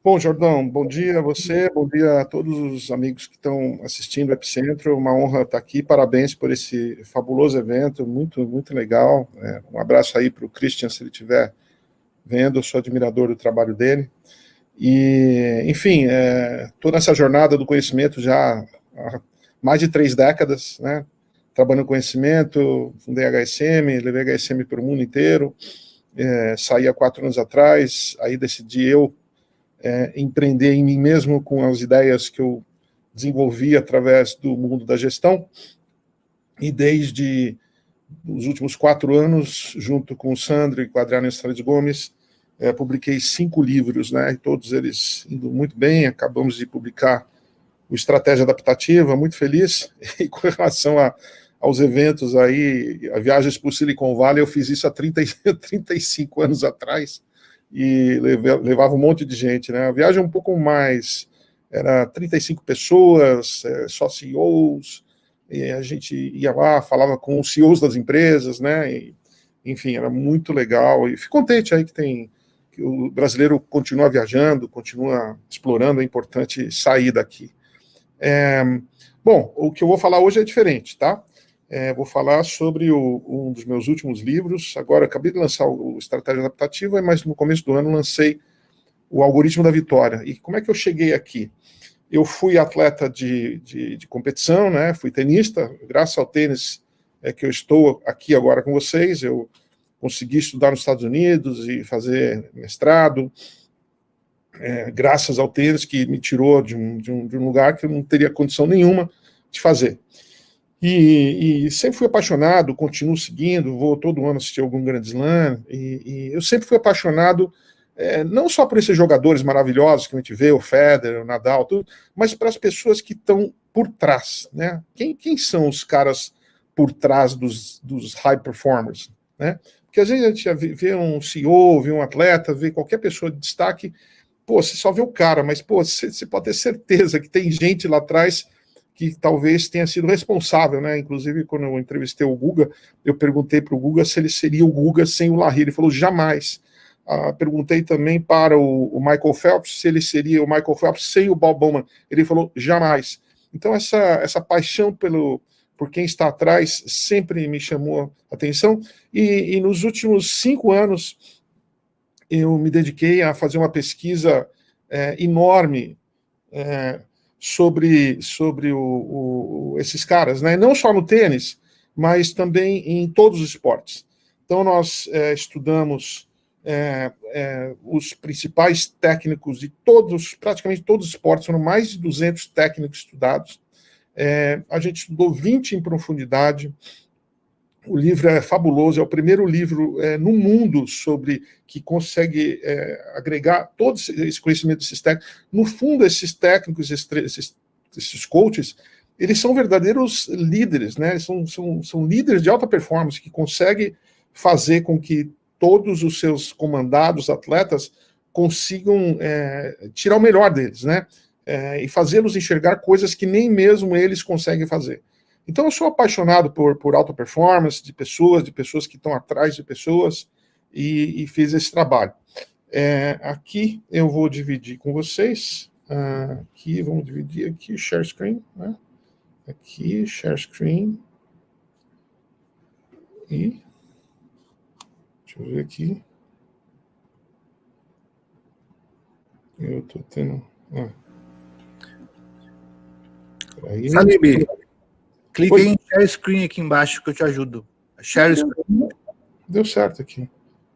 Bom, Jordão, bom dia a você, bom dia a todos os amigos que estão assistindo o Epicentro. É uma honra estar aqui, parabéns por esse fabuloso evento, muito, muito legal. Um abraço aí para o Christian, se ele estiver vendo, eu sou admirador do trabalho dele. E, enfim, estou nessa jornada do conhecimento já há mais de 3 décadas, né? Trabalhando com conhecimento, fundei a HSM, levei a HSM para o mundo inteiro, saí há 4 anos atrás, aí decidi eu empreender em mim mesmo com as ideias que eu desenvolvi através do mundo da gestão, e desde os últimos 4 anos, junto com o Sandro e com o Adriano Estrades Gomes, publiquei 5 livros, né, e todos eles indo muito bem. Acabamos de publicar o Estratégia Adaptativa, muito feliz, e com relação aos eventos aí, a viagens para o Silicon Valley, eu fiz isso há 35 anos atrás, e levava um monte de gente, né? A viagem um pouco mais, era 35 pessoas, só CEOs, e a gente ia lá, falava com os CEOs das empresas, né? E, enfim, era muito legal, e fico contente aí que o brasileiro continua viajando, continua explorando. É importante sair daqui. Bom, o que eu vou falar hoje é diferente, tá? Vou falar sobre um dos meus últimos livros. Agora, acabei de lançar o Estratégia Adaptativa, mas no começo do ano lancei o Algoritmo da Vitória. E como é que eu cheguei aqui? Eu fui atleta de competição, né? Fui tenista. Graças ao tênis que eu estou aqui agora com vocês. Eu consegui estudar nos Estados Unidos e fazer mestrado, graças ao tênis, que me tirou de um lugar que eu não teria condição nenhuma de fazer. E sempre fui apaixonado, continuo seguindo, vou todo ano assistir algum grande slam, e eu sempre fui apaixonado, não só por esses jogadores maravilhosos que a gente vê, o Federer, o Nadal, tudo, mas para as pessoas que estão por trás, né? Quem são os caras por trás dos high performers, né? Porque às vezes a gente vê um CEO, vê um atleta, vê qualquer pessoa de destaque, pô, você só vê o cara, mas pô, você pode ter certeza que tem gente lá atrás que talvez tenha sido responsável, né? Inclusive, quando eu entrevistei o Guga, eu perguntei para o Guga se ele seria o Guga sem o Larry. Ele falou, jamais. Perguntei também para o Michael Phelps se ele seria o Michael Phelps sem o Bob Bowman. Ele falou, jamais. Então, essa paixão por quem está atrás sempre me chamou a atenção. E nos últimos 5 anos, eu me dediquei a fazer uma pesquisa enorme sobre esses caras, né? Não só no tênis, mas também em todos os esportes. Então, nós estudamos os principais técnicos de praticamente todos os esportes. Foram mais de 200 técnicos estudados. A gente estudou 20 em profundidade. O livro é fabuloso, é o primeiro livro no mundo que consegue agregar todo esse conhecimento desses técnicos. No fundo, esses técnicos, esses coaches, eles são verdadeiros líderes, né? São líderes de alta performance que conseguem fazer com que todos os seus comandados, atletas, consigam tirar o melhor deles, né? E fazê-los enxergar coisas que nem mesmo eles conseguem fazer. Então, eu sou apaixonado por alta performance, de pessoas que estão atrás de pessoas, e fiz esse trabalho. Aqui eu vou dividir com vocês. Vamos dividir aqui, share screen, né? Aqui, share screen. E deixa eu ver aqui. Eu estou tendo. Salib, clica em share screen aqui embaixo que eu te ajudo. Share screen. Deu certo aqui.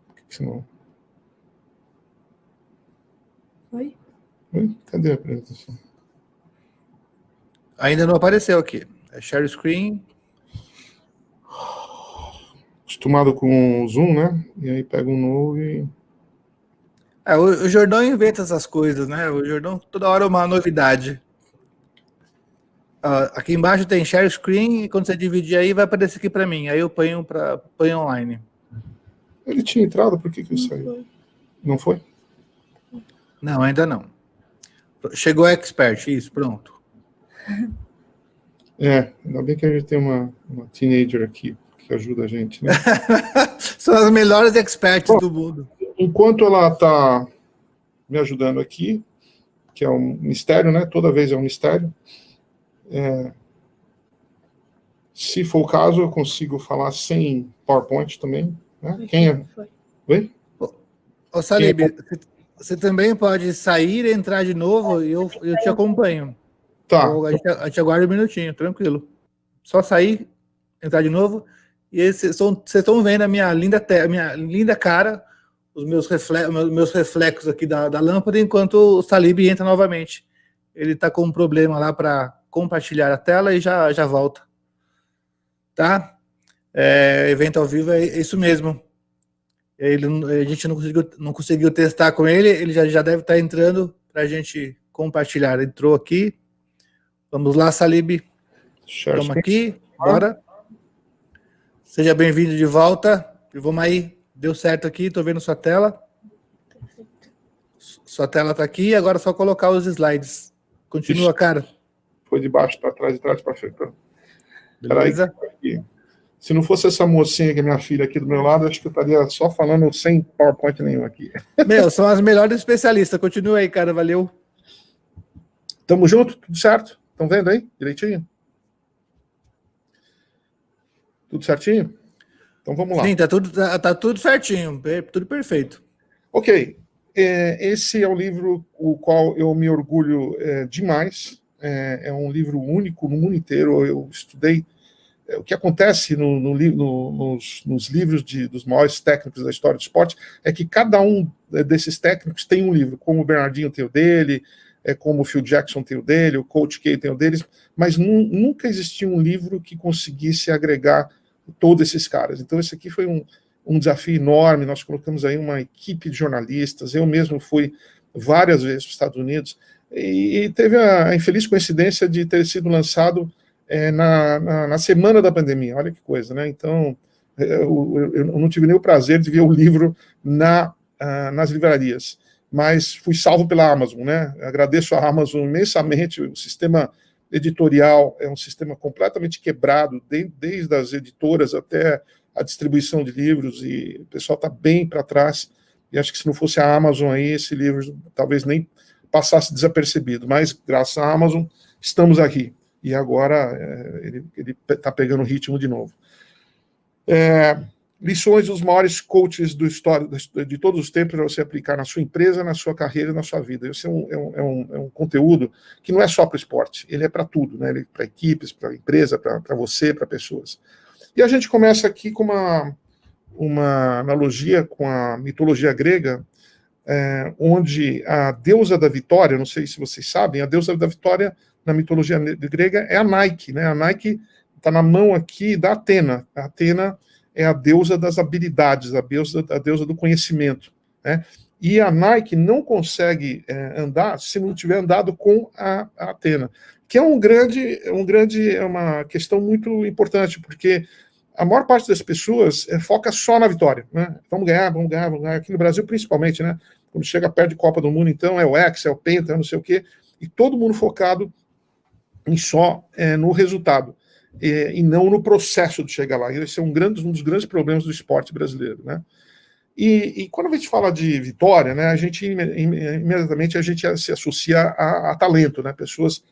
Por que não? Oi? Cadê a apresentação? Ainda não apareceu aqui. Share screen. Acostumado com o Zoom, né? E aí pega um novo e... O Jordão inventa essas coisas, né? O Jordão toda hora é uma novidade. Aqui embaixo tem share screen, e quando você dividir aí, vai aparecer aqui para mim. Aí eu ponho online. Ele tinha entrado, por que ele saiu? Não foi? Não, ainda não. Chegou a Expert, isso, pronto. Ainda bem que a gente tem uma teenager aqui que ajuda a gente, né? São as melhores experts do mundo. Enquanto ela está me ajudando aqui, que é um mistério, né? Toda vez é um mistério. Se for o caso, eu consigo falar sem PowerPoint também, né? Quem é? Oi? Ô, Salib, você também pode sair e entrar de novo e eu te acompanho. Tá. A gente aguarda um minutinho, tranquilo. Só sair, entrar de novo. E vocês estão vendo a minha linda cara, os meus reflexos aqui da lâmpada, enquanto o Salib entra novamente. Ele está com um problema lá para compartilhar a tela e já volta. Tá? Evento ao vivo é isso mesmo. A gente não conseguiu testar com ele, ele já deve estar entrando para a gente compartilhar. Entrou aqui. Vamos lá, Salib. Toma aqui, bora. Seja bem-vindo de volta. E vamos aí. Deu certo aqui, estou vendo sua tela. Sua tela está aqui, agora é só colocar os slides. Continua, cara. Foi de baixo para trás, de trás para frente. Beleza? Peraí. Se não fosse essa mocinha que é minha filha aqui do meu lado, acho que eu estaria só falando sem PowerPoint nenhum aqui. São as melhores especialistas. Continua aí, cara. Valeu. Tamo junto? Tudo certo? Estão vendo aí? Direitinho? Tudo certinho? Então vamos lá. Sim, tá tudo certinho. Tudo perfeito. Ok. Esse é um livro o qual eu me orgulho demais. É um livro único no mundo inteiro. Eu estudei o que acontece nos livros dos maiores técnicos da história do esporte é que cada um desses técnicos tem um livro, como o Bernardinho tem o dele, como o Phil Jackson tem o dele, o Coach K tem o deles, mas nunca existiu um livro que conseguisse agregar todos esses caras. Então esse aqui foi um desafio enorme. Nós colocamos aí uma equipe de jornalistas, eu mesmo fui várias vezes para os Estados Unidos, e teve a infeliz coincidência de ter sido lançado na semana da pandemia. Olha que coisa, né? Então, eu não tive nem o prazer de ver o livro nas livrarias, mas fui salvo pela Amazon, né? Agradeço à Amazon imensamente. O sistema editorial é um sistema completamente quebrado, desde as editoras até a distribuição de livros, e o pessoal está bem para trás, e acho que se não fosse a Amazon aí, esse livro talvez nem passasse desapercebido, mas graças à Amazon estamos aqui. E agora ele está pegando ritmo de novo. Lições dos maiores coaches de todos os tempos para você aplicar na sua empresa, na sua carreira e na sua vida. Esse é um conteúdo que não é só para o esporte, ele é para tudo, né? Ele é para equipes, para empresa, para você, para pessoas. E a gente começa aqui com uma analogia com a mitologia grega, onde a deusa da vitória, não sei se vocês sabem, a deusa da vitória na mitologia grega é a Nike, né? A Nike está na mão aqui da Atena. A Atena é a deusa das habilidades, a deusa do conhecimento, né? E a Nike não consegue andar se não tiver andado com a Atena, que é uma questão muito importante, porque a maior parte das pessoas foca só na vitória, né? Vamos ganhar. Aqui no Brasil, principalmente, né? Quando chega perto de Copa do Mundo, então é o Hexa, é o Penta, não sei o quê, e todo mundo focado só no resultado, e não no processo de chegar lá. Esse é um dos grandes problemas do esporte brasileiro, né? E quando a gente fala de vitória, né, a gente imediatamente se associa a talento, né? Pessoas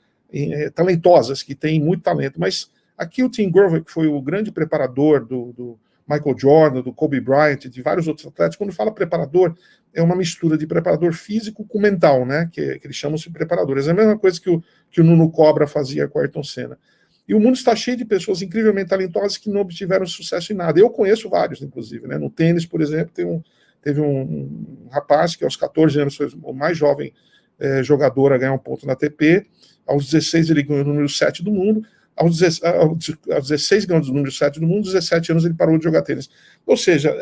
talentosas, que têm muito talento, mas aqui o Tim Grover, que foi o grande preparador do Michael Jordan, do Kobe Bryant, de vários outros atletas, quando fala preparador, é uma mistura de preparador físico com mental, né? Que eles chamam de preparadores. É a mesma coisa que o Nuno Cobra fazia com o Ayrton Senna. E o mundo está cheio de pessoas incrivelmente talentosas que não obtiveram sucesso em nada. Eu conheço vários, inclusive, né? No tênis, por exemplo, teve um rapaz que aos 14 anos foi o mais jovem jogador a ganhar um ponto na ATP. Aos 16 ele ganhou o número 7 do mundo. Aos 16 ganhou o número 7 do mundo, aos 17 anos ele parou de jogar tênis. Ou seja,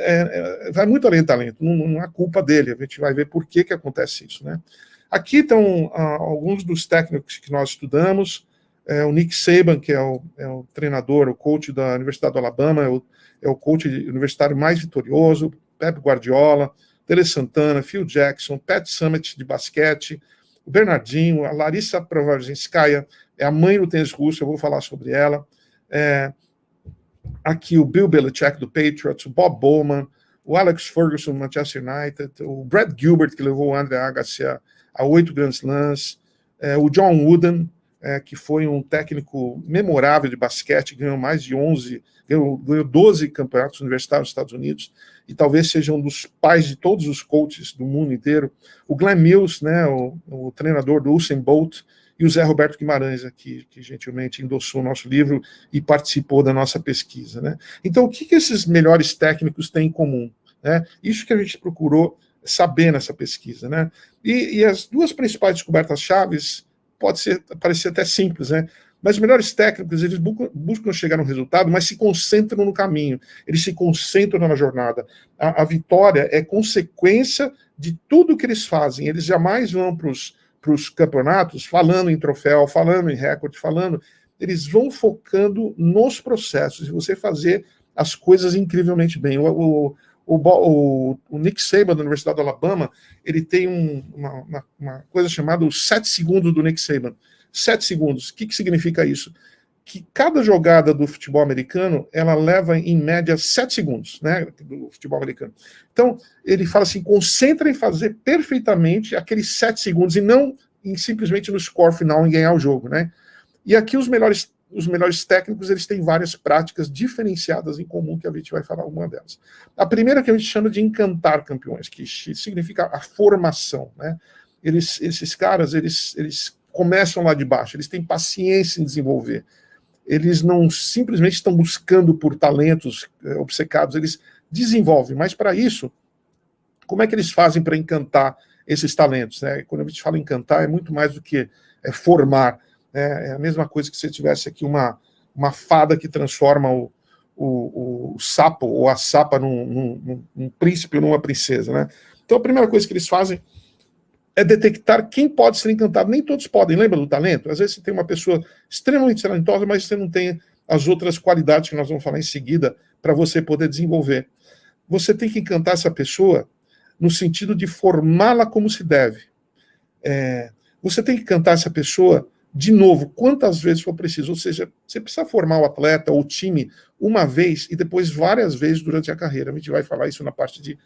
vai muito além do talento, não há culpa dele, a gente vai ver por que acontece isso, né? Aqui estão alguns dos técnicos que nós estudamos. O Nick Saban, que é o treinador, o coach da Universidade do Alabama, é o coach universitário mais vitorioso. Pep Guardiola, Tele Santana, Phil Jackson, Pat Summitt de basquete, o Bernardinho, a Larissa Pravozinskaya, é a mãe do tênis russo, eu vou falar sobre ela. Aqui o Bill Belichick do Patriots, o Bob Bowman, o Alex Ferguson do Manchester United, o Brad Gilbert, que levou o Andre Agassi a 8 Grand Slams, o John Wooden, que foi um técnico memorável de basquete, ganhou mais de 11, ganhou 12 campeonatos universitários nos Estados Unidos, e talvez seja um dos pais de todos os coaches do mundo inteiro. O Glenn Mills, né, o treinador do Usain Bolt, e o Zé Roberto Guimarães, aqui, que gentilmente endossou o nosso livro e participou da nossa pesquisa. Né? Então, o que esses melhores técnicos têm em comum? Né? Isso que a gente procurou saber nessa pesquisa. Né? E as duas principais descobertas-chaves pode parecer até simples, né? Mas os melhores técnicos, eles buscam chegar no resultado, mas se concentram no caminho, eles se concentram na jornada. A vitória é consequência de tudo que eles fazem, eles jamais vão para os campeonatos falando em troféu, falando em recorde, eles vão focando nos processos, e você fazer as coisas incrivelmente bem. O Nick Saban, da Universidade do Alabama, ele tem uma coisa chamada os 7 segundos do Nick Saban. 7 segundos. O que significa isso? Que cada jogada do futebol americano, ela leva, em média, 7 segundos, né, do futebol americano. Então, ele fala assim, concentra em fazer perfeitamente aqueles 7 segundos, e não simplesmente no score final, em ganhar o jogo, né? E aqui os melhores técnicos, eles têm várias práticas diferenciadas em comum, que a gente vai falar uma delas. A primeira que a gente chama de encantar campeões, que significa a formação, né? Esses caras, eles começam lá de baixo, eles têm paciência em desenvolver. Eles não simplesmente estão buscando por talentos obcecados, eles desenvolvem, mas para isso, como é que eles fazem para encantar esses talentos? Né? Quando a gente fala encantar, é muito mais do que formar. É a mesma coisa que se tivesse aqui uma fada que transforma o sapo ou a sapa num príncipe ou numa princesa. Né? Então a primeira coisa que eles fazem é detectar quem pode ser encantado. Nem todos podem, lembra do talento? Às vezes você tem uma pessoa extremamente talentosa, mas você não tem as outras qualidades que nós vamos falar em seguida para você poder desenvolver. Você tem que encantar essa pessoa no sentido de formá-la como se deve. Você tem que encantar essa pessoa, de novo, quantas vezes for preciso. Ou seja, você precisa formar o atleta ou o time uma vez e depois várias vezes durante a carreira. A gente vai falar isso na parte de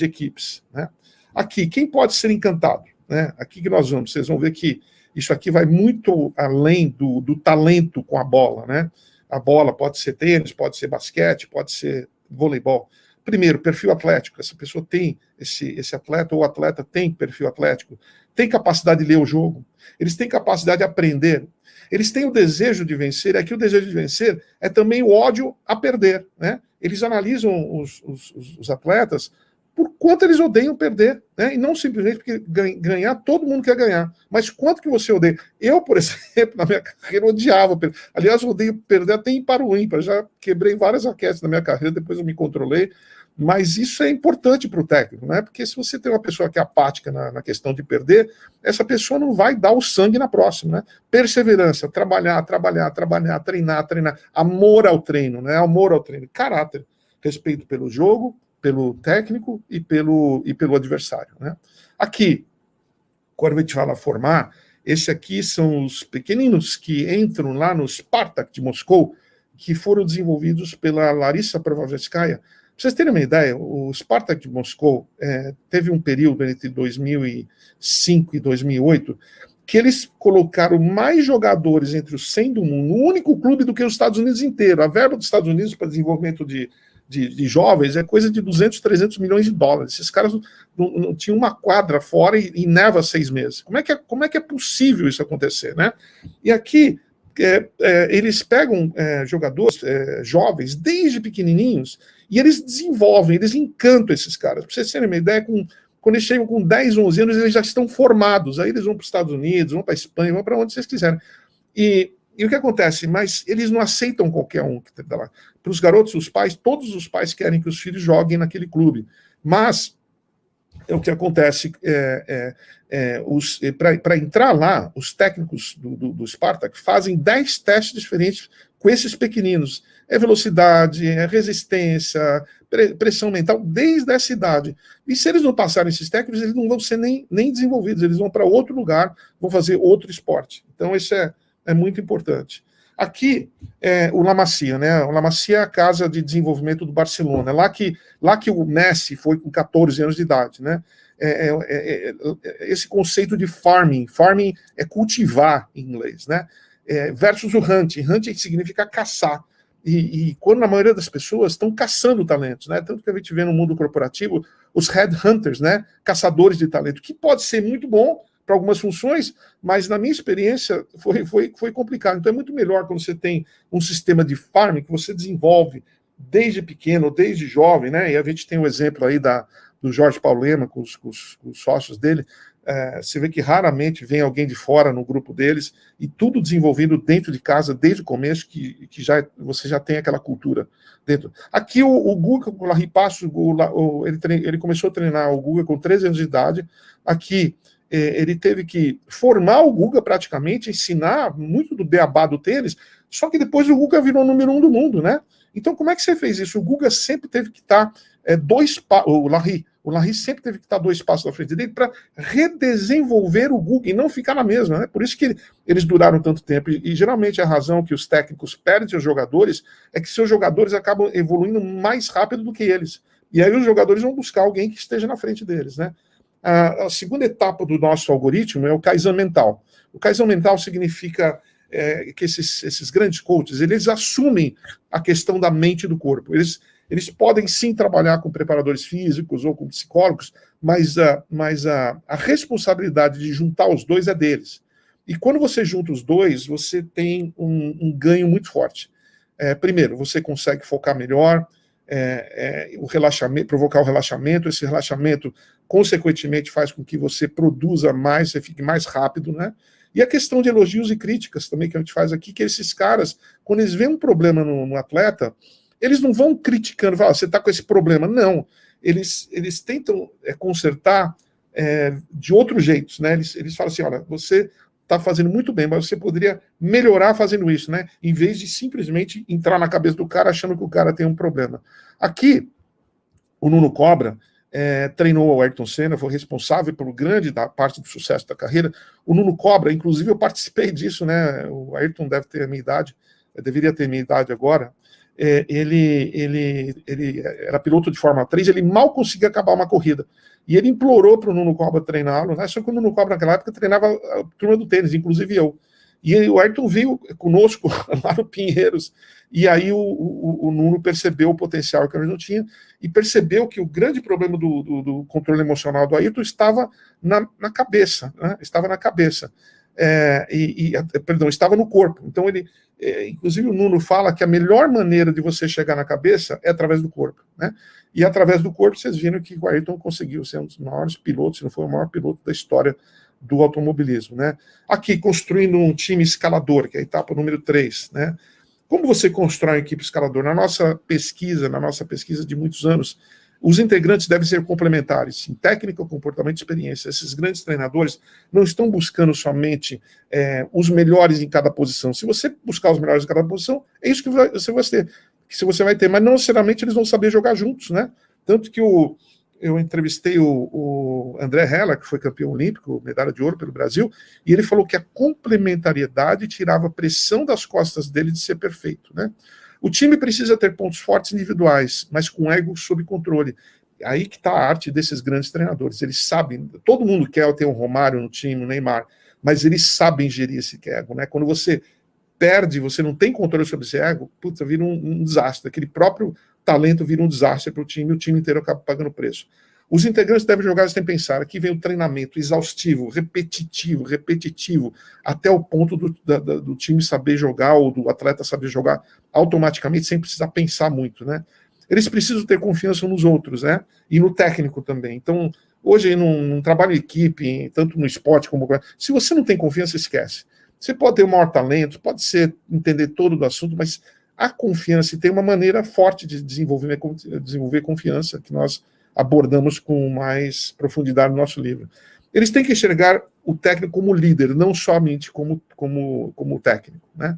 equipes. Né? Aqui, quem pode ser encantado? Né? Aqui que nós vamos, vocês vão ver que isso aqui vai muito além do talento com a bola. Né? A bola pode ser tênis, pode ser basquete, pode ser voleibol. Primeiro, perfil atlético. Essa pessoa tem, esse atleta ou atleta tem perfil atlético, tem capacidade de ler o jogo, eles têm capacidade de aprender, eles têm o desejo de vencer. Aqui o desejo de vencer é também o ódio a perder. Né? Eles analisam os atletas por quanto eles odeiam perder, né? E não simplesmente porque ganhar, todo mundo quer ganhar, mas quanto que você odeia. Eu, por exemplo, na minha carreira, odiava perder. Aliás, eu odeio perder até em para o ímpar. Já quebrei várias raquetes na minha carreira, depois eu me controlei, mas isso é importante para o técnico, né? Porque se você tem uma pessoa que é apática na questão de perder, essa pessoa não vai dar o sangue na próxima, né? Perseverança, trabalhar, treinar, amor ao treino, né? Amor ao treino, caráter, respeito pelo jogo, pelo técnico e pelo adversário. Né? Aqui, quando a gente fala formar, esse aqui são os pequeninos que entram lá no Spartak de Moscou, que foram desenvolvidos pela Larissa Pravozinskaya. Para vocês terem uma ideia, o Spartak de Moscou teve um período entre 2005 e 2008 que eles colocaram mais jogadores entre os 100 do mundo, no único clube do que os Estados Unidos inteiro. A verba dos Estados Unidos para desenvolvimento de jovens é coisa de 200, 300 milhões de dólares. Esses caras não tinham uma quadra fora e neva 6 meses. Como é que é possível isso acontecer? Né? E aqui, eles pegam jogadores jovens, desde pequenininhos, e eles desenvolvem, eles encantam esses caras. Para vocês terem uma ideia, quando eles chegam com 10, 11 anos, eles já estão formados. Aí eles vão para os Estados Unidos, vão para a Espanha, vão para onde vocês quiserem. E o que acontece? Mas eles não aceitam qualquer um que está lá. Para os garotos, os pais, todos os pais querem que os filhos joguem naquele clube. Mas o que acontece para entrar lá, os técnicos do Spartak fazem 10 testes diferentes com esses pequeninos. É velocidade, é resistência, pressão mental, desde essa idade. E se eles não passarem esses técnicos, eles não vão ser nem desenvolvidos, eles vão para outro lugar, vão fazer outro esporte. Então, isso é muito importante. Aqui é o La Masia, né? O La Masia é a casa de desenvolvimento do Barcelona, lá que o Messi foi com 14 anos de idade, né? Esse conceito de farming é cultivar em inglês, né? Versus o hunting significa caçar. E quando a maioria das pessoas estão caçando talentos, né? Tanto que a gente vê no mundo corporativo os headhunters, né? Caçadores de talento, que pode ser muito bom para algumas funções, mas na minha experiência foi complicado. Então é muito melhor quando você tem um sistema de farming que você desenvolve desde pequeno, desde jovem, né? E a gente tem o exemplo aí do Jorge Paulo Lema com os sócios dele. Você vê que raramente vem alguém de fora no grupo deles, e tudo desenvolvido dentro de casa desde o começo, que você já tem aquela cultura dentro. Aqui o Guga, o Larry Passos, ele começou a treinar o Guga com 13 anos de idade. Aqui ele teve que formar o Guga praticamente, ensinar muito do beabá do tênis, só que depois o Guga virou número 1 do mundo, né? Então como é que você fez isso? O Guga sempre teve que estar o Larry sempre teve que estar 2 passos à frente dele para redesenvolver o Guga e não ficar na mesma, né? Por isso que eles duraram tanto tempo. E geralmente a razão que os técnicos perdem os jogadores é que seus jogadores acabam evoluindo mais rápido do que eles. E aí os jogadores vão buscar alguém que esteja na frente deles, né? A segunda etapa do nosso algoritmo é o Kaizen mental. O Kaizen mental significa que esses grandes coaches, eles assumem a questão da mente e do corpo. Eles podem sim trabalhar com preparadores físicos ou com psicólogos, mas a responsabilidade de juntar os dois é deles. E quando você junta os dois, você tem um ganho muito forte. Primeiro, você consegue focar melhor, o relaxamento, provocar o relaxamento. Esse relaxamento, consequentemente, faz com que você produza mais, você fique mais rápido, né? E a questão de elogios e críticas também que a gente faz aqui, que esses caras, quando eles veem um problema no atleta, eles não vão criticando, falar, você está com esse problema. Não, eles tentam consertar de outros jeitos, né? Eles falam assim, olha, você está fazendo muito bem, mas você poderia melhorar fazendo isso, né? Em vez de simplesmente entrar na cabeça do cara achando que o cara tem um problema. Aqui, o Nuno Cobra treinou o Ayrton Senna, foi responsável pelo grande parte do sucesso da carreira. O Nuno Cobra, inclusive eu participei disso, né? O Ayrton deve ter a minha idade, deveria ter a minha idade agora. Ele era piloto de Fórmula 3, ele mal conseguia acabar uma corrida. E ele implorou para o Nuno Cobra treiná-lo, né? Só que o Nuno Cobra naquela época treinava a turma do tênis, inclusive eu. E o Ayrton veio conosco lá no Pinheiros, e aí o Nuno percebeu o potencial que a gente não tinha, e percebeu que o grande problema do controle emocional do Ayrton estava na cabeça, né? Estava na cabeça. Perdão, estava no corpo. Então inclusive o Nuno fala que a melhor maneira de você chegar na cabeça é através do corpo, né? E através do corpo vocês viram que o Ayrton conseguiu ser um dos maiores pilotos, se não for o maior piloto da história do automobilismo, né? Aqui, construindo um time escalador, que é a etapa número 3, né? Como você constrói uma equipe escalador? Na nossa pesquisa de muitos anos, os integrantes devem ser complementares, em técnica, comportamento e experiência. Esses grandes treinadores não estão buscando somente os melhores em cada posição. Se você buscar os melhores em cada posição, é isso que você vai ter, mas não necessariamente eles vão saber jogar juntos, né? Tanto que eu entrevistei o André Heller, que foi campeão olímpico, medalha de ouro pelo Brasil, e ele falou que a complementariedade tirava a pressão das costas dele de ser perfeito, né? O time precisa ter pontos fortes individuais, mas com ego sob controle. Aí que está a arte desses grandes treinadores. Eles sabem, todo mundo quer ter um Romário no time, um Neymar, mas eles sabem gerir esse ego, né? Quando você perde, você não tem controle sobre esse ego, puta, vira um desastre. Aquele próprio talento vira um desastre para o time, e o time inteiro acaba pagando preço. Os integrantes devem jogar sem pensar. Aqui vem o treinamento exaustivo, repetitivo, até o ponto do time saber jogar, ou do atleta saber jogar automaticamente, sem precisar pensar muito, né? Eles precisam ter confiança nos outros, né? E no técnico também. Então, hoje, num trabalho em equipe, tanto no esporte como... Se você não tem confiança, esquece. Você pode ter o maior talento, pode entender todo o assunto, mas a confiança, e tem uma maneira forte de desenvolver confiança, que nós abordamos com mais profundidade no nosso livro. Eles têm que enxergar o técnico como líder, não somente como técnico, né?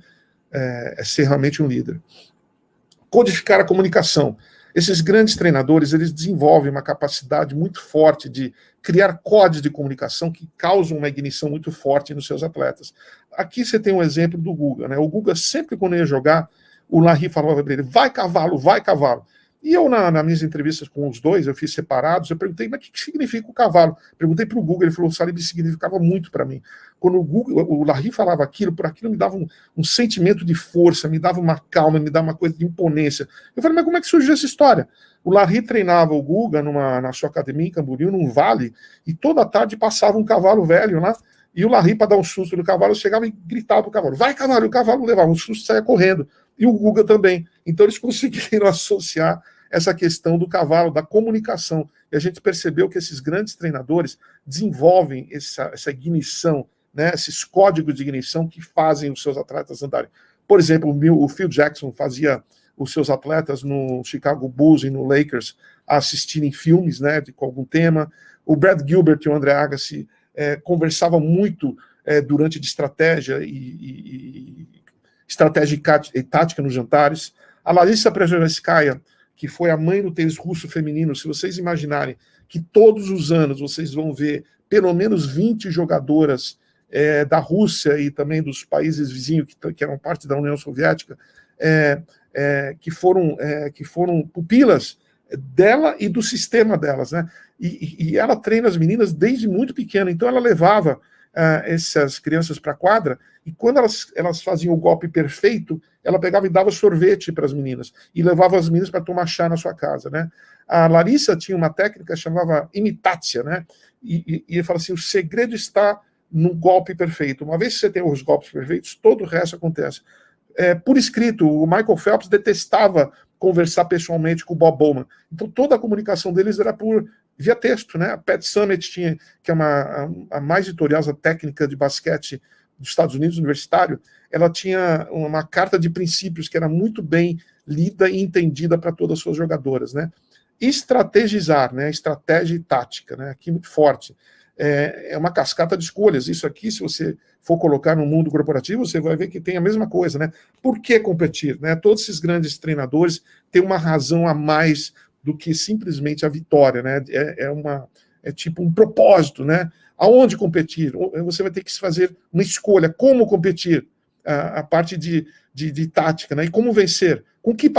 ser realmente um líder. Codificar a comunicação. Esses grandes treinadores, eles desenvolvem uma capacidade muito forte de criar códigos de comunicação que causam uma ignição muito forte nos seus atletas. Aqui você tem um exemplo do Guga, né? O Guga, sempre quando ia jogar, o Larry falava para ele, vai cavalo, vai cavalo. E eu, nas minhas entrevistas com os dois, eu fiz separados, eu perguntei, mas o que significa o cavalo? Perguntei para o Guga, ele falou, Salib, significava muito para mim. Quando o Larry falava aquilo, por aquilo me dava um sentimento de força, me dava uma calma, me dava uma coisa de imponência. Eu falei, mas como é que surgiu essa história? O Larry treinava o Guga na sua academia em Camboriú, num vale, e toda tarde passava um cavalo velho lá, e o Larry, para dar um susto no cavalo, chegava e gritava para o cavalo, vai cavalo, e o cavalo levava um susto e saia correndo. E o Guga também. Então eles conseguiram associar essa questão do cavalo, da comunicação. E a gente percebeu que esses grandes treinadores desenvolvem essa ignição, né, esses códigos de ignição que fazem os seus atletas andarem. Por exemplo, o Phil Jackson fazia os seus atletas no Chicago Bulls e no Lakers assistirem filmes, né, com algum tema. O Brad Gilbert e o André Agassi conversavam muito durante de estratégia estratégia e tática nos jantares. A Larissa Prejovenskaya, que foi a mãe do tênis russo feminino, se vocês imaginarem que todos os anos vocês vão ver pelo menos 20 jogadoras da Rússia e também dos países vizinhos que eram parte da União Soviética, que foram pupilas dela e do sistema delas, né? E ela treina as meninas desde muito pequena, então ela levava essas crianças para a quadra, e quando elas faziam o golpe perfeito, ela pegava e dava sorvete para as meninas, e levava as meninas para tomar chá na sua casa, né? A Larissa tinha uma técnica que chamava imitácia, né? E ele fala assim, o segredo está no golpe perfeito. Uma vez que você tem os golpes perfeitos, todo o resto acontece. Por escrito, o Michael Phelps detestava conversar pessoalmente com o Bob Bowman. Então toda a comunicação deles era via texto, né? A Pat Summitt tinha, que é a mais vitoriosa técnica de basquete dos Estados Unidos, universitário, ela tinha uma carta de princípios que era muito bem lida e entendida para todas as suas jogadoras, né? Estrategizar, né? Estratégia e tática, né? Aqui muito forte. É uma cascata de escolhas. Isso aqui, se você for colocar no mundo corporativo, você vai ver que tem a mesma coisa, né? Por que competir, né? Todos esses grandes treinadores têm uma razão a mais do que simplesmente a vitória, né? É tipo um propósito, né? Aonde competir? Você vai ter que fazer uma escolha, como competir, a parte de tática, né? E como vencer, com que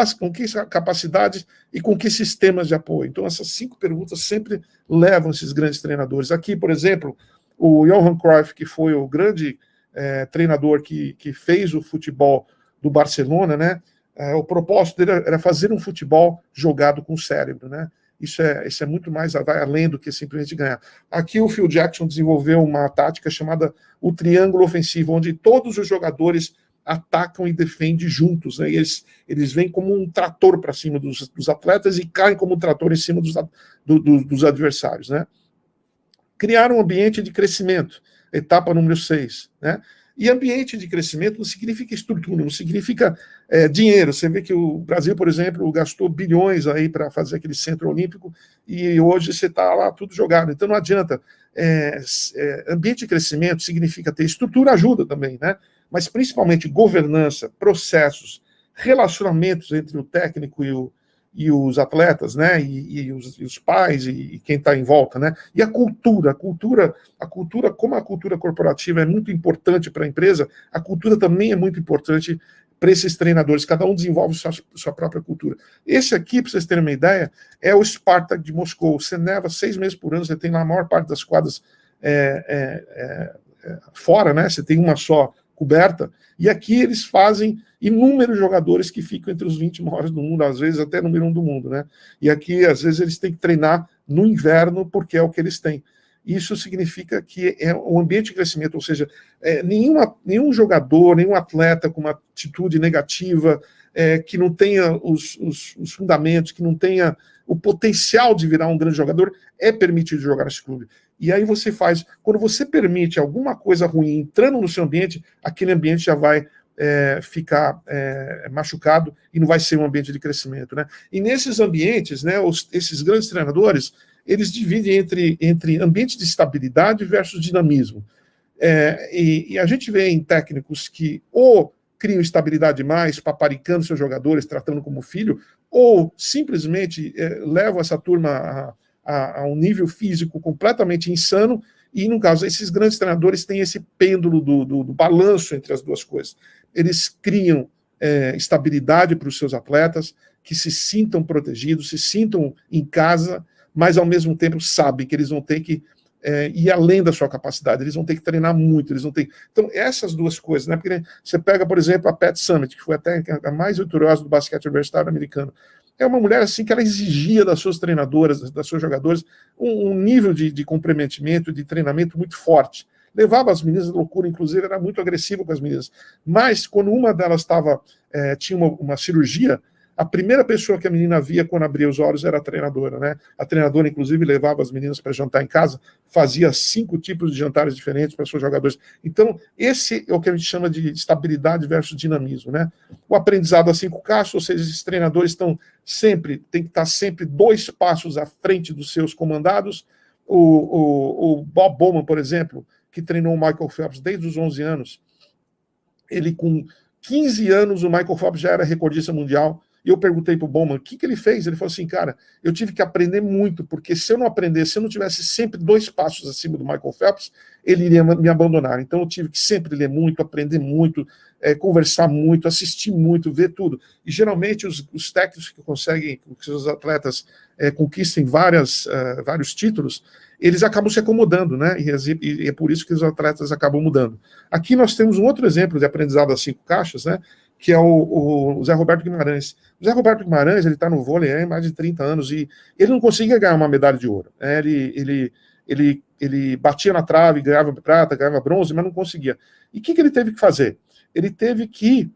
capacidades e com que sistemas de apoio. Então, essas 5 perguntas sempre levam esses grandes treinadores. Aqui, por exemplo, o Johan Cruyff, que foi o grande treinador que fez o futebol do Barcelona, né? O propósito dele era fazer um futebol jogado com o cérebro, né? Isso é muito mais, vai além do que simplesmente ganhar. Aqui o Phil Jackson desenvolveu uma tática chamada o triângulo ofensivo, onde todos os jogadores atacam e defendem juntos, né? E eles vêm como um trator para cima dos atletas e caem como um trator em cima dos adversários, né? Criar um ambiente de crescimento, etapa número 6, né? E ambiente de crescimento não significa estrutura, não significa dinheiro. Você vê que o Brasil, por exemplo, gastou bilhões aí para fazer aquele centro olímpico e hoje você está lá tudo jogado. Então não adianta. Ambiente de crescimento significa ter estrutura, ajuda também, né? Mas principalmente governança, processos, relacionamentos entre o técnico e os atletas, né? E os pais e quem está em volta, né? E a cultura, como a cultura corporativa é muito importante para a empresa, a cultura também é muito importante para esses treinadores. Cada um desenvolve sua própria cultura. Esse aqui, para vocês terem uma ideia, é o Spartak de Moscou. Você neva 6 meses por ano, você tem lá a maior parte das quadras fora, né? Você tem uma só coberta, e aqui eles fazem inúmeros jogadores que ficam entre os 20 maiores do mundo, às vezes até número 1 do mundo, né? E aqui, às vezes, eles têm que treinar no inverno, porque é o que eles têm. Isso significa que é um ambiente de crescimento, ou seja, nenhum jogador, nenhum atleta com uma atitude negativa, que não tenha os fundamentos, que não tenha o potencial de virar um grande jogador, é permitido jogar nesse clube. E aí você faz, quando você permite alguma coisa ruim entrando no seu ambiente, aquele ambiente já vai ficar machucado e não vai ser um ambiente de crescimento, né? E nesses ambientes, né, esses grandes treinadores, eles dividem entre ambiente de estabilidade versus dinamismo. E a gente vê em técnicos que ou criam estabilidade demais, paparicando seus jogadores, tratando como filho, ou simplesmente levam essa turma a um nível físico completamente insano, e, no caso, esses grandes treinadores têm esse pêndulo do balanço entre as duas coisas. Eles criam estabilidade para os seus atletas, que se sintam protegidos, se sintam em casa, mas, ao mesmo tempo, sabem que eles vão ter que ir além da sua capacidade, eles vão ter que treinar muito, eles vão ter... Então, essas duas coisas, né? Porque você pega, por exemplo, a Pat Summitt, que foi até a mais vitoriosa do basquete universitário americano. É uma mulher assim que ela exigia das suas treinadoras, das suas jogadoras, um nível de comprometimento, de treinamento muito forte. Levava as meninas à loucura, inclusive era muito agressiva com as meninas. Mas quando uma delas tinha uma cirurgia, a primeira pessoa que a menina via quando abria os olhos era a treinadora, né? A treinadora, inclusive, levava as meninas para jantar em casa, fazia 5 tipos de jantares diferentes para seus jogadores. Então, esse é o que a gente chama de estabilidade versus dinamismo, né? O aprendizado a 5 caixas, ou seja, esses treinadores tem que estar sempre 2 passos à frente dos seus comandados. O Bob Bowman, por exemplo, que treinou o Michael Phelps desde os 11 anos, ele com 15 anos, o Michael Phelps já era recordista mundial. E eu perguntei para o Bowman o que ele fez. Ele falou assim, cara, eu tive que aprender muito, porque se eu não aprendesse, se eu não tivesse sempre 2 passos acima do Michael Phelps, ele iria me abandonar. Então eu tive que sempre ler muito, aprender muito, conversar muito, assistir muito, ver tudo. E geralmente os técnicos que conseguem que os atletas conquistem vários títulos, eles acabam se acomodando, né? E é por isso que os atletas acabam mudando. Aqui nós temos um outro exemplo de aprendizado a 5 caixas, né? Que é o Zé Roberto Guimarães. O Zé Roberto Guimarães, ele está no vôlei há mais de 30 anos e ele não conseguia ganhar uma medalha de ouro. Ele batia na trave, ganhava prata, ganhava bronze, mas não conseguia. E o que ele teve que fazer? Ele teve que...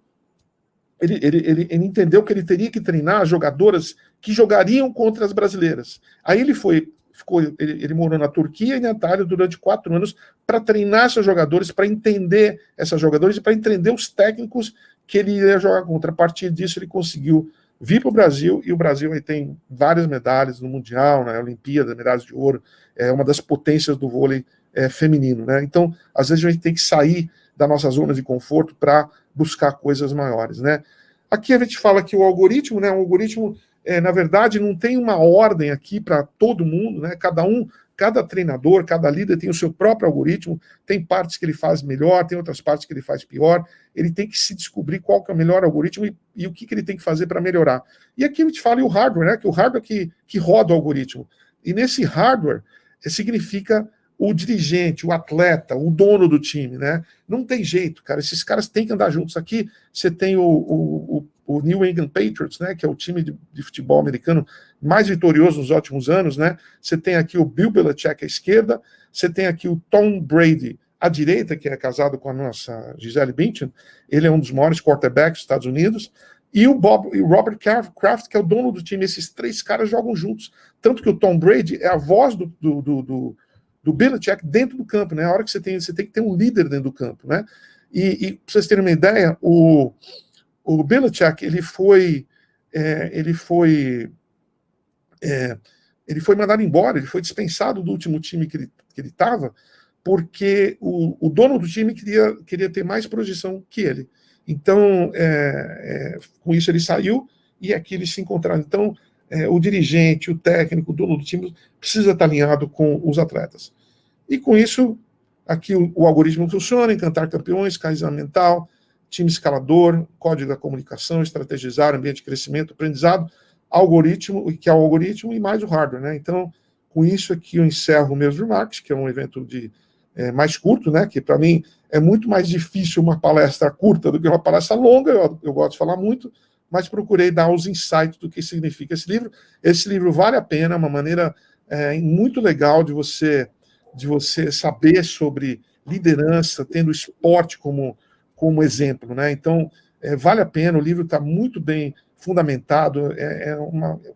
Ele entendeu que ele teria que treinar jogadoras que jogariam contra as brasileiras. Aí ele morou na Turquia e na Itália durante 4 anos para treinar esses jogadores, para entender essas jogadoras e para entender os técnicos que ele ia jogar contra. A partir disso, ele conseguiu vir para o Brasil, e o Brasil aí tem várias medalhas no Mundial, na Olimpíada, medalhas de ouro, é uma das potências do vôlei feminino, né? Então, às vezes a gente tem que sair da nossa zona de conforto para buscar coisas maiores, né? Aqui a gente fala que o algoritmo, né? O algoritmo, na verdade, não tem uma ordem aqui para todo mundo, né? Cada treinador, cada líder tem o seu próprio algoritmo, tem partes que ele faz melhor, tem outras partes que ele faz pior, ele tem que se descobrir qual que é o melhor algoritmo e o que ele tem que fazer para melhorar. E aqui a gente fala o hardware, né? Que o hardware que roda o algoritmo. E nesse hardware significa o dirigente, o atleta, o dono do time, né? Não tem jeito, cara, esses caras têm que andar juntos. Aqui você tem o New England Patriots, né, que é o time de futebol americano mais vitorioso nos últimos anos, né? Você tem aqui o Bill Belichick à esquerda, você tem aqui o Tom Brady à direita, que é casado com a nossa Gisele Bündchen, ele é um dos maiores quarterbacks dos Estados Unidos, e o Robert Kraft, que é o dono do time. Esses 3 caras jogam juntos, tanto que o Tom Brady é a voz do Belichick dentro do campo, né? A hora que você tem que ter um líder dentro do campo, né? E para vocês terem uma ideia, o Belichick, ele foi mandado embora, ele foi dispensado do último time que ele estava, porque o dono do time queria ter mais projeção que ele. Então, com isso ele saiu e aqui eles se encontraram. Então, o dirigente, o técnico, o dono do time precisa estar alinhado com os atletas. E com isso, aqui o algoritmo funciona, encantar campeões, Kaizen mental, time escalador, código da comunicação, estrategizar, ambiente de crescimento, aprendizado, algoritmo, que é o algoritmo, e mais o hardware, né? Então, com isso aqui eu encerro meus remarks, que é um evento mais curto, né? Que para mim é muito mais difícil uma palestra curta do que uma palestra longa, eu gosto de falar muito, mas procurei dar os insights do que significa esse livro. Esse livro vale a pena, uma maneira muito legal de você saber sobre liderança, tendo o esporte como exemplo, né? Então, vale a pena, o livro está muito bem fundamentado,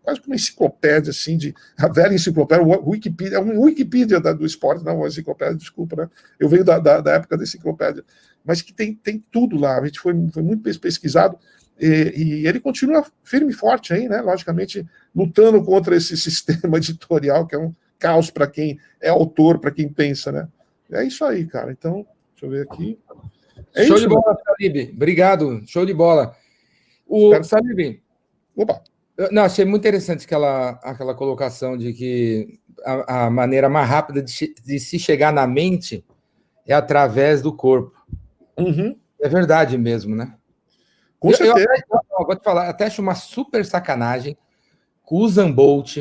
quase como uma enciclopédia, assim, a velha enciclopédia, Wikipedia, é uma Wikipedia do esporte, não, uma enciclopédia, desculpa, né? Eu venho da época da enciclopédia, mas que tem tudo lá, a gente foi muito pesquisado, e ele continua firme e forte aí, né? Logicamente, lutando contra esse sistema editorial, que é um caos para quem é autor, para quem pensa, né? É isso aí, cara. Então, deixa eu ver aqui. É Show isso, de bola, Salib. Obrigado. Show de bola. Salib. Opa. Não, achei muito interessante aquela colocação de que a maneira mais rápida de se chegar na mente é através do corpo. Uhum. É verdade mesmo, né? Com certeza. Vou te falar, até acho uma super sacanagem com o Usain Bolt,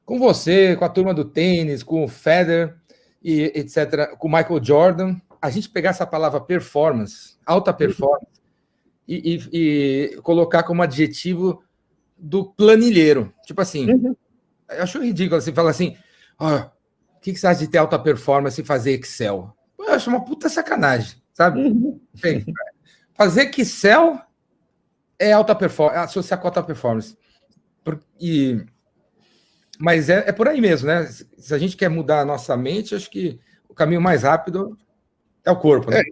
com você, com a turma do tênis, com o Federer, e etc., com o Michael Jordan, a gente pegar essa palavra performance, alta performance, e colocar como adjetivo do planilheiro. Tipo assim, eu acho ridículo você falar assim, o que você acha de ter alta performance e fazer Excel? Eu acho uma puta sacanagem, sabe? Bem, fazer Excel é alta performance, associar com alta performance. Mas é por aí mesmo, né? Se a gente quer mudar a nossa mente, acho que o caminho mais rápido é o corpo, né?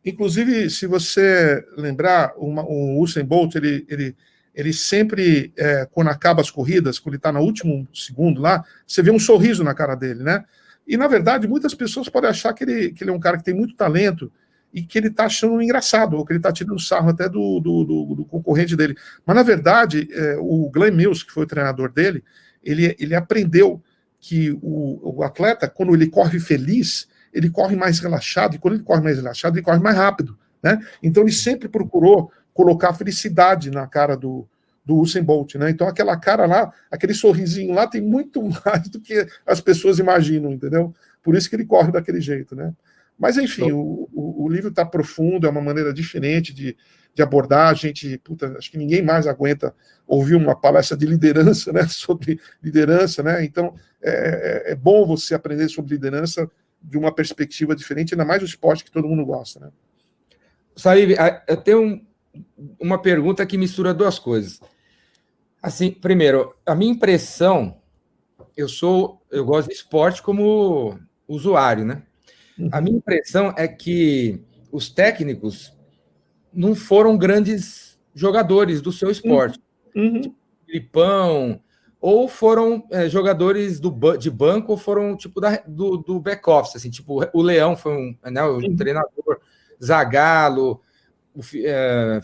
Inclusive, se você lembrar, o Usain Bolt, ele sempre, quando acaba as corridas, quando ele está no último segundo lá, você vê um sorriso na cara dele, né? E, na verdade, muitas pessoas podem achar que ele é um cara que tem muito talento e que ele está achando engraçado, ou que ele está tirando sarro até do concorrente dele. Mas, na verdade, o Glenn Mills, que foi o treinador dele, ele aprendeu que o atleta, quando ele corre feliz, ele corre mais relaxado, e quando ele corre mais relaxado, ele corre mais rápido, né? Então ele sempre procurou colocar felicidade na cara do Usain Bolt, né? Então aquela cara lá, aquele sorrisinho lá tem muito mais do que as pessoas imaginam, entendeu? Por isso que ele corre daquele jeito, né? Mas enfim, o livro está profundo, é uma maneira diferente de abordar. A gente, acho que ninguém mais aguenta ouvir uma palestra de liderança, né? Sobre liderança, né? Então é bom você aprender sobre liderança de uma perspectiva diferente, ainda mais o esporte que todo mundo gosta, né? Salib, eu tenho uma pergunta que mistura duas coisas. Assim, primeiro, a minha impressão, eu gosto de esporte como usuário, né? A minha impressão é que os técnicos não foram grandes jogadores do seu esporte. Tipo, Filipão, ou foram jogadores de banco, ou foram tipo do back-office, assim, tipo o Leão foi o treinador, Zagallo,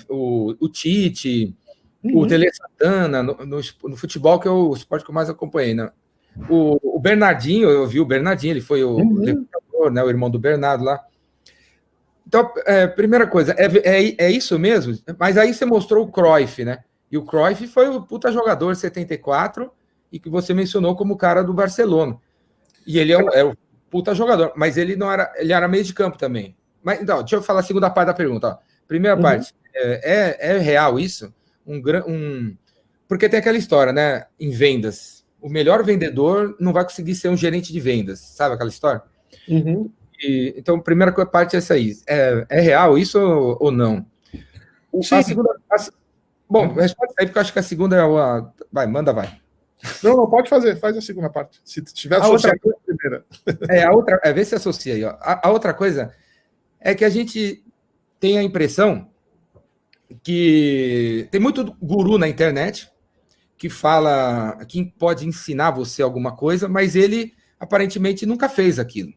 o Tite, o Tele Santana, no futebol, que é o esporte que eu mais acompanhei, né? O Bernardinho, eu vi o Bernardinho, ele foi o levantador, né, o irmão do Bernardo lá. Então, primeira coisa, é isso mesmo? Mas aí você mostrou o Cruyff, né? E o Cruyff foi o puta jogador 74 e que você mencionou como cara do Barcelona. E ele é o puta jogador, mas ele não era, ele era meio de campo também. Mas então, deixa eu falar a segunda parte da pergunta. Ó. Primeira parte, é real isso? Porque tem aquela história, né? Em vendas, o melhor vendedor não vai conseguir ser um gerente de vendas, sabe aquela história? Então, a primeira parte é essa aí. É real isso ou não? Sim. A segunda. Bom, responde aí, porque eu acho que a segunda é a. Vai, manda, vai. Não, pode fazer, faz a segunda parte. Se tiver associado com a primeira. A outra, vê se associa aí. Ó. A outra coisa é que a gente tem a impressão que tem muito guru na internet que fala que pode ensinar você alguma coisa, mas ele aparentemente nunca fez aquilo.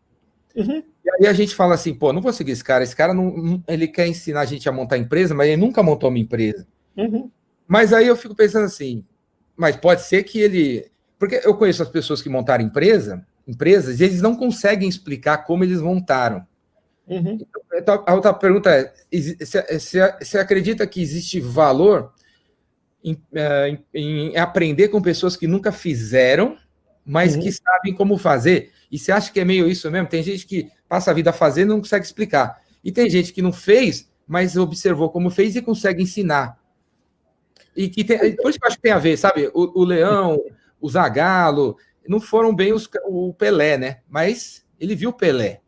E aí a gente fala assim, pô, não vou seguir esse cara não, ele quer ensinar a gente a montar empresa, mas ele nunca montou uma empresa. Mas aí eu fico pensando assim, mas pode ser que ele... Porque eu conheço as pessoas que montaram empresas, e eles não conseguem explicar como eles montaram. Então, a outra pergunta é, você acredita que existe valor em aprender com pessoas que nunca fizeram, mas que sabem como fazer? E você acha que é meio isso mesmo? Tem gente que passa a vida fazendo e não consegue explicar. E tem gente que não fez, mas observou como fez e consegue ensinar. E por isso que eu acho que tem a ver, sabe? O Leão, o Zagallo, não foram bem o Pelé, né? Mas ele viu o Pelé.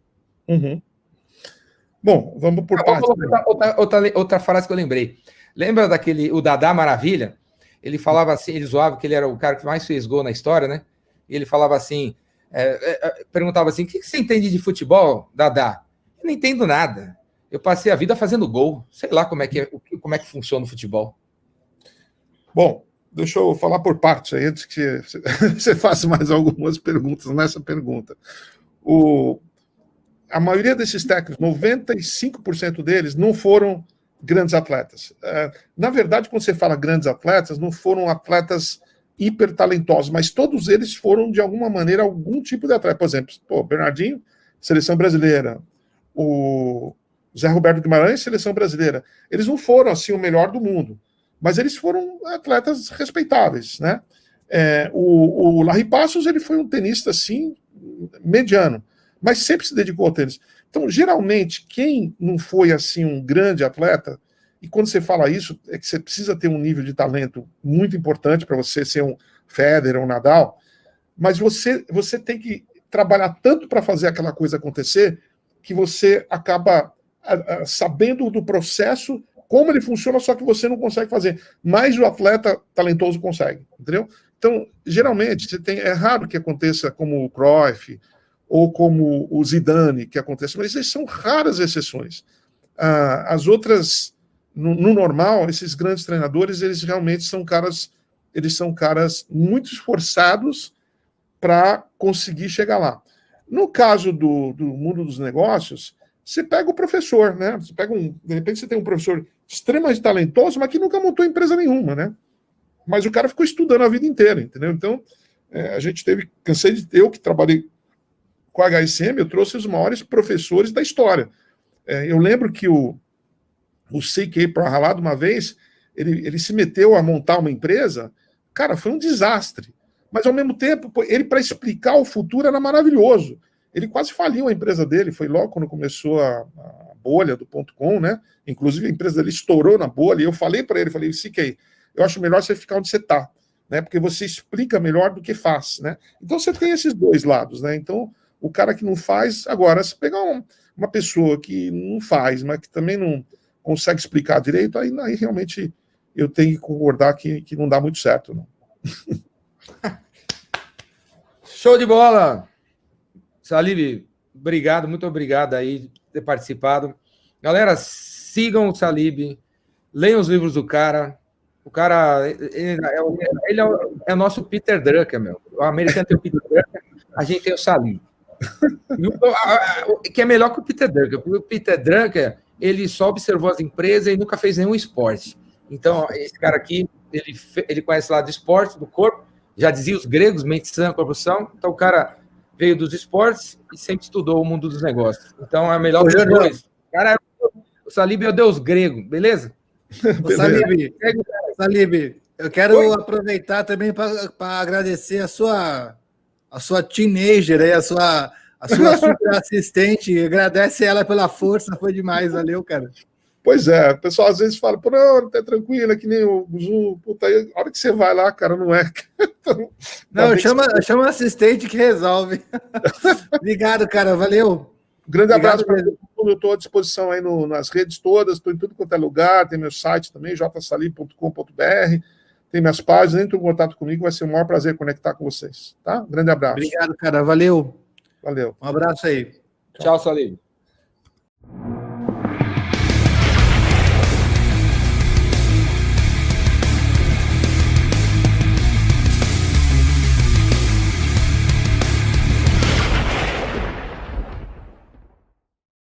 Bom, vamos por partes. Outra frase que eu lembrei. Lembra o Dadá Maravilha? Ele falava assim, ele zoava que ele era o cara que mais fez gol na história, né? E ele falava assim, perguntava assim, o que você entende de futebol, Dadá? Eu não entendo nada. Eu passei a vida fazendo gol. Sei lá como é que funciona o futebol. Bom, deixa eu falar por partes aí, antes que você faça mais algumas perguntas nessa pergunta. a maioria desses técnicos, 95% deles, não foram grandes atletas. Na verdade, quando você fala grandes atletas, não foram atletas hiper talentosos, mas todos eles foram, de alguma maneira, algum tipo de atleta. Por exemplo, Bernardinho, seleção brasileira. O Zé Roberto Guimarães, seleção brasileira. Eles não foram, assim, o melhor do mundo, mas eles foram atletas respeitáveis, né? O Larry Passos, ele foi um tenista, assim, mediano, mas sempre se dedicou ao tênis. Então, geralmente, quem não foi, assim, um grande atleta, e quando você fala isso, é que você precisa ter um nível de talento muito importante para você ser um Federer, um Nadal, mas você tem que trabalhar tanto para fazer aquela coisa acontecer que você acaba sabendo do processo, como ele funciona, só que você não consegue fazer. Mas o atleta talentoso consegue, entendeu? Então, geralmente, é raro que aconteça como o Cruyff ou como o Zidane, que acontece, mas essas são raras exceções. As outras, no normal, esses grandes treinadores, eles realmente são caras muito esforçados para conseguir chegar lá. No caso do mundo dos negócios, você pega o professor, né? De repente você tem um professor extremamente talentoso, mas que nunca montou empresa nenhuma, né? Mas o cara ficou estudando a vida inteira, entendeu? Então, eu que trabalhei com a HSM, eu trouxe os maiores professores da história. Eu lembro que o C.K. Prahalad, uma vez, ele se meteu a montar uma empresa, cara, foi um desastre. Mas, ao mesmo tempo, ele, para explicar o futuro, era maravilhoso. Ele quase faliu a empresa dele, foi logo quando começou a bolha do .com, né? Inclusive, a empresa dele estourou na bolha, e eu falei para ele, C.K., eu acho melhor você ficar onde você está, né? Porque você explica melhor do que faz, né? Então, você tem esses dois lados, né? Então, o cara que não faz... Agora, se pegar uma pessoa que não faz, mas que também não consegue explicar direito, aí realmente eu tenho que concordar que não dá muito certo, não. Show de bola! Salib, obrigado, muito obrigado aí por ter participado. Galera, sigam o Salib, leiam os livros do cara. O cara, ele é o nosso Peter Drucker, meu. O americano tem o Peter Drucker, a gente tem o Salib. Que é melhor que o Peter Drucker, porque o Peter Drucker, ele só observou as empresas e nunca fez nenhum esporte. Então, esse cara aqui, ele conhece lá do esporte, do corpo, já dizia os gregos, mente sã, corpo sã. Então, o cara veio dos esportes e sempre estudou o mundo dos negócios. Então, é melhor dos dois. O Salib é o deus grego, beleza? Salib, eu quero aproveitar também para agradecer a sua teenager, aí, a sua super assistente. Agradece ela pela força, foi demais, valeu, cara. Pois é, o pessoal às vezes fala, pô, não, tá tranquilo, é que nem o Zoom, puta, aí, a hora que você vai lá, cara, não é. Então, não, chama o assistente que resolve. Obrigado, cara, valeu. Grande abraço para todo mundo, eu estou à disposição aí nas redes todas, estou em tudo quanto é lugar, tem meu site também, jsalib.com.br, tem minhas páginas, entre em contato comigo, vai ser um maior prazer conectar com vocês, tá? Grande abraço. Obrigado, cara, valeu. Valeu. Um abraço aí. Tchau, Salib.